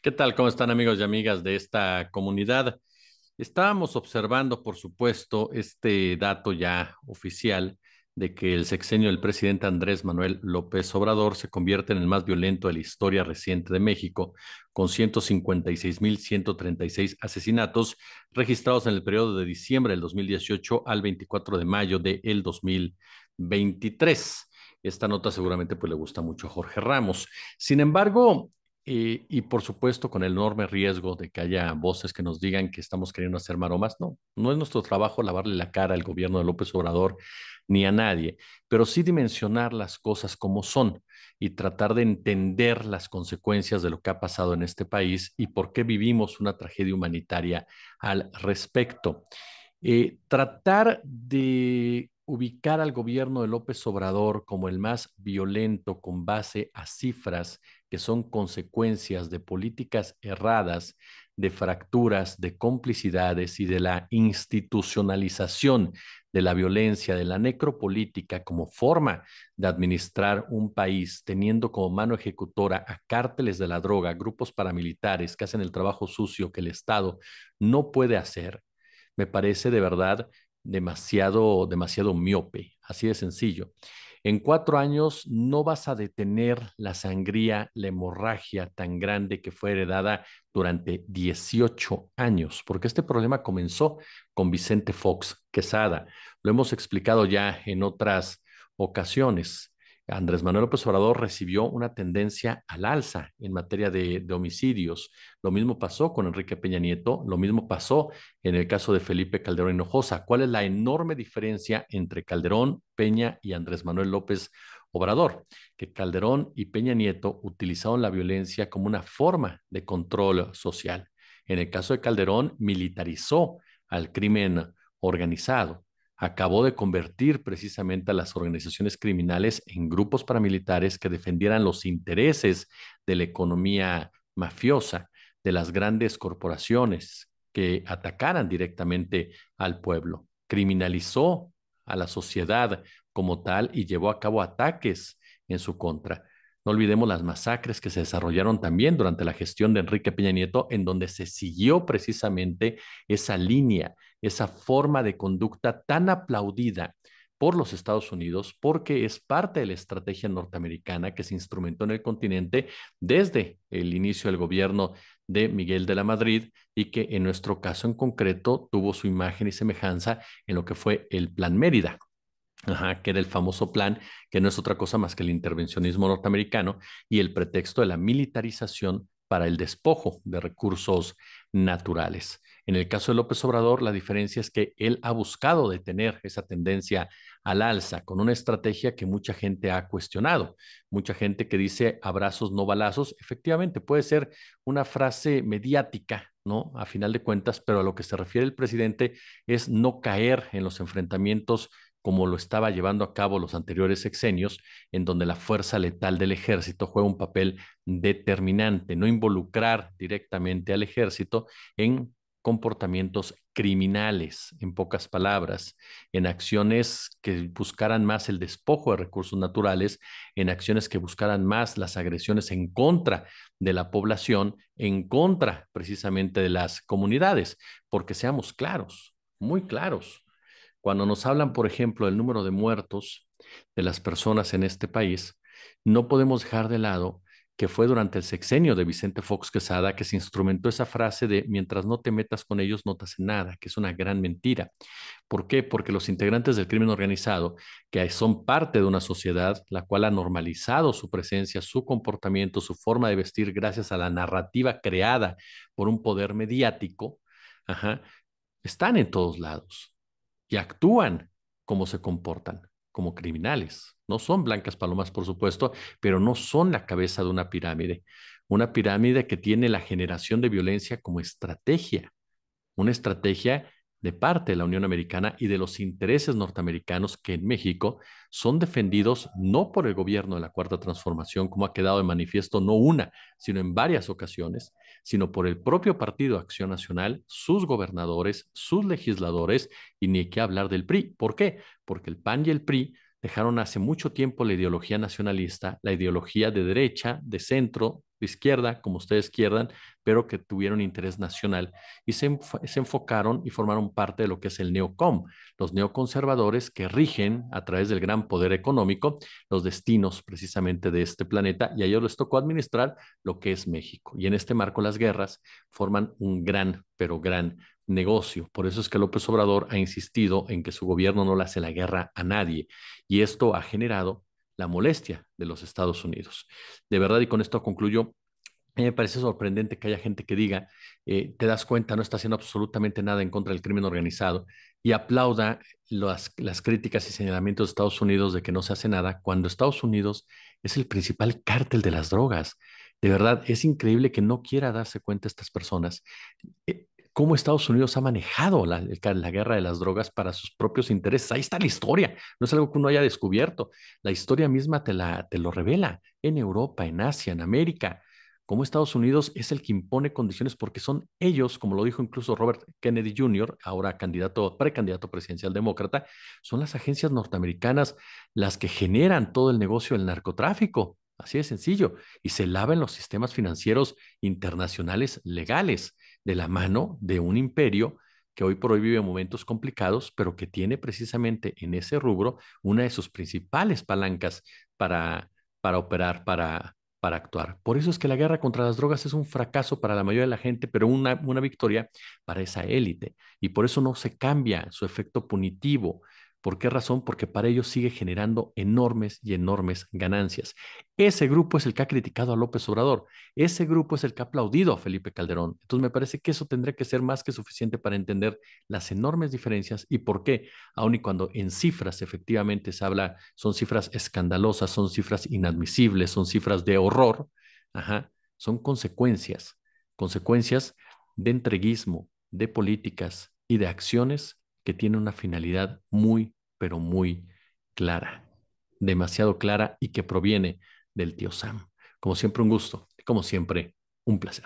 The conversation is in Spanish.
¿Qué tal? ¿Cómo están amigos y amigas de esta comunidad? Estábamos observando, por supuesto, este dato ya oficial de que el sexenio del presidente Andrés Manuel López Obrador se convierte en el más violento de la historia reciente de México, con 156.136 asesinatos registrados en el periodo de diciembre del 2018 al 24 de mayo del 2023. Esta nota seguramente pues, le gusta mucho a Jorge Ramos. Sin embargo, y por supuesto, con el enorme riesgo de que haya voces que nos digan que estamos queriendo hacer maromas, no, no es nuestro trabajo lavarle la cara al gobierno de López Obrador ni a nadie, pero sí dimensionar las cosas como son y tratar de entender las consecuencias de lo que ha pasado en este país y por qué vivimos una tragedia humanitaria al respecto. Tratar de ubicar al gobierno de López Obrador como el más violento con base a cifras que son consecuencias de políticas erradas, de fracturas, de complicidades y de la institucionalización de la violencia, de la necropolítica como forma de administrar un país, teniendo como mano ejecutora a cárteles de la droga, grupos paramilitares que hacen el trabajo sucio que el Estado no puede hacer, me parece de verdad demasiado, demasiado miope, así de sencillo. En 4 años no vas a detener la sangría, la hemorragia tan grande que fue heredada durante 18 años, porque este problema comenzó con Vicente Fox Quesada. Lo hemos explicado ya en otras ocasiones. Andrés Manuel López Obrador recibió una tendencia al alza en materia de homicidios. Lo mismo pasó con Enrique Peña Nieto, lo mismo pasó en el caso de Felipe Calderón Hinojosa. ¿Cuál es la enorme diferencia entre Calderón, Peña y Andrés Manuel López Obrador? Que Calderón y Peña Nieto utilizaron la violencia como una forma de control social. En el caso de Calderón, militarizó al crimen organizado. Acabó de convertir precisamente a las organizaciones criminales en grupos paramilitares que defendieran los intereses de la economía mafiosa, de las grandes corporaciones, que atacaran directamente al pueblo. Criminalizó a la sociedad como tal y llevó a cabo ataques en su contra. No olvidemos las masacres que se desarrollaron también durante la gestión de Enrique Peña Nieto, en donde se siguió precisamente esa línea, esa forma de conducta tan aplaudida por los Estados Unidos, porque es parte de la estrategia norteamericana que se instrumentó en el continente desde el inicio del gobierno de Miguel de la Madrid y que en nuestro caso en concreto tuvo su imagen y semejanza en lo que fue el Plan Mérida. Ajá, que era el famoso plan, que no es otra cosa más que el intervencionismo norteamericano y el pretexto de la militarización para el despojo de recursos naturales. En el caso de López Obrador, la diferencia es que él ha buscado detener esa tendencia al alza con una estrategia que mucha gente ha cuestionado. Mucha gente que dice abrazos, no balazos. Efectivamente, puede ser una frase mediática, ¿no? A final de cuentas, pero a lo que se refiere el presidente es no caer en los enfrentamientos como lo estaba llevando a cabo los anteriores sexenios, en donde la fuerza letal del ejército juega un papel determinante, no involucrar directamente al ejército en comportamientos criminales, en pocas palabras, en acciones que buscaran más el despojo de recursos naturales, en acciones que buscaran más las agresiones en contra de la población, en contra precisamente de las comunidades, porque seamos claros, muy claros. Cuando nos hablan, por ejemplo, del número de muertos de las personas en este país, no podemos dejar de lado que fue durante el sexenio de Vicente Fox Quesada que se instrumentó esa frase de mientras no te metas con ellos no te hacen nada, que es una gran mentira. ¿Por qué? Porque los integrantes del crimen organizado, que son parte de una sociedad la cual ha normalizado su presencia, su comportamiento, su forma de vestir gracias a la narrativa creada por un poder mediático, ajá, están en todos lados y actúan como se comportan, como criminales. No son blancas palomas, por supuesto, pero no son la cabeza de una pirámide que tiene la generación de violencia como estrategia, una estrategia de parte de la Unión Americana y de los intereses norteamericanos que en México son defendidos no por el gobierno de la Cuarta Transformación, como ha quedado de manifiesto no una, sino en varias ocasiones, sino por el propio Partido Acción Nacional, sus gobernadores, sus legisladores y ni qué hablar del PRI. ¿Por qué? Porque el PAN y el PRI dejaron hace mucho tiempo la ideología nacionalista, la ideología de derecha, de centro, de izquierda, como ustedes quieran, pero que tuvieron interés nacional y se enfocaron y formaron parte de lo que es el neocom, los neoconservadores que rigen a través del gran poder económico los destinos precisamente de este planeta y a ellos les tocó administrar lo que es México. Y en este marco las guerras forman un gran, pero gran negocio. Por eso es que López Obrador ha insistido en que su gobierno no le hace la guerra a nadie y esto ha generado la molestia de los Estados Unidos. De verdad, y con esto concluyo, me parece sorprendente que haya gente que diga, te das cuenta, no está haciendo absolutamente nada en contra del crimen organizado y aplauda las críticas y señalamientos de Estados Unidos de que no se hace nada, cuando Estados Unidos es el principal cártel de las drogas. De verdad, es increíble que no quiera darse cuenta estas personas cómo Estados Unidos ha manejado la guerra de las drogas para sus propios intereses. Ahí está la historia, no es algo que uno haya descubierto. La historia misma te lo revela en Europa, en Asia, en América. Cómo Estados Unidos es el que impone condiciones porque son ellos, como lo dijo incluso Robert Kennedy Jr., ahora precandidato presidencial demócrata, son las agencias norteamericanas las que generan todo el negocio del narcotráfico. Así de sencillo. Y se lava en los sistemas financieros internacionales legales de la mano de un imperio que hoy por hoy vive momentos complicados, pero que tiene precisamente en ese rubro una de sus principales palancas para, para operar, para actuar. Por eso es que la guerra contra las drogas es un fracaso para la mayoría de la gente, pero una victoria para esa élite. Y por eso no se cambia su efecto punitivo. ¿Por qué razón? Porque para ellos sigue generando enormes y enormes ganancias. Ese grupo es el que ha criticado a López Obrador. Ese grupo es el que ha aplaudido a Felipe Calderón. Entonces me parece que eso tendría que ser más que suficiente para entender las enormes diferencias y por qué, aun y cuando en cifras efectivamente se habla, son cifras escandalosas, son cifras inadmisibles, son cifras de horror, ajá, son consecuencias de entreguismo, de políticas y de acciones que tienen una finalidad muy, pero muy clara, demasiado clara y que proviene del tío Sam. Como siempre, un gusto. Como siempre, un placer.